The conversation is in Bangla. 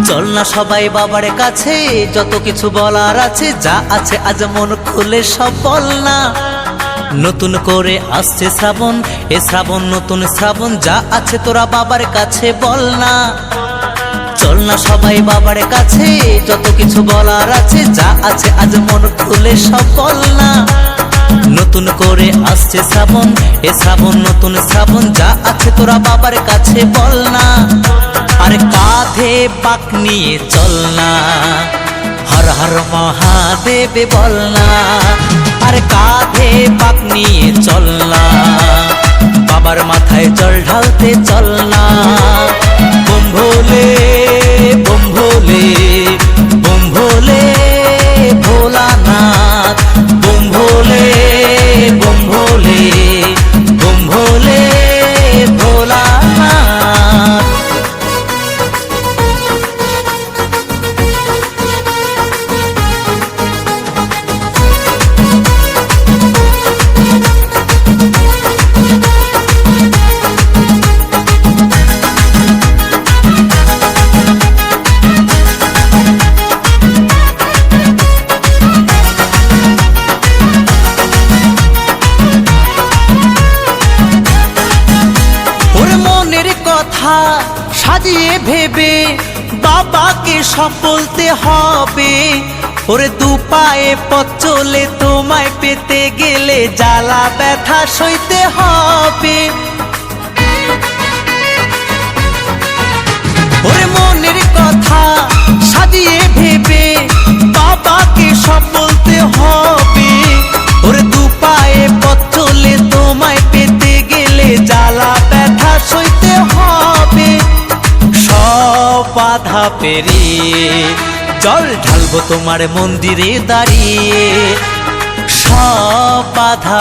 চল না সবাই বাবার কাছে, যত কিছু বলার আছে, যা আছে আজ মন খুলে সব বল না। নতুন করে আসছে শ্রাবণ, এ শ্রাবণ নতুন শ্রাবণ, যা আছে তোরা বাবার কাছে বল না। চল না সবাই বাবার কাছে, যত কিছু বলার আছে, যা আছে আজ মন খুলে সব বল না। নতুন করে আসছে শ্রাবণ, এ শ্রাবণ নতুন শ্রাবণ, যা আছে তোরা বাবার কাছে বল না। আরে কাঁধে পাক নিয়ে চল না, হর হর মহাদেব বল না। আরে কাঁধে পাক নিয়ে চল না, বাবার মাথায় জল ঢালতে চল না। বোম ভোলে বোম ভোলে বোম ভোলে ভোলানাথ, বোম ভোলে বোম ভোলে বোম ভোলে ভোলানাথ। কথা সাজিয়ে ভেবে বাবাকে সব বলতে হবে। ওরে দু পায়ে পথ চলে তোমায় পেতে গেলে জ্বালা ব্যথা সইতে হবে। ওরে মনের কথা সাজিয়ে ভেবে বাবাকে সব বলতে হবে। ওরে দু পায়ে পথ চলে তোমায় পেতে গেলে জ্বালা ব্যথা সইতে হবে। সব বাধা পেরিয়ে জল ঢালবো তোমার মন্দিরে দাঁড়িয়ে, সব বাধা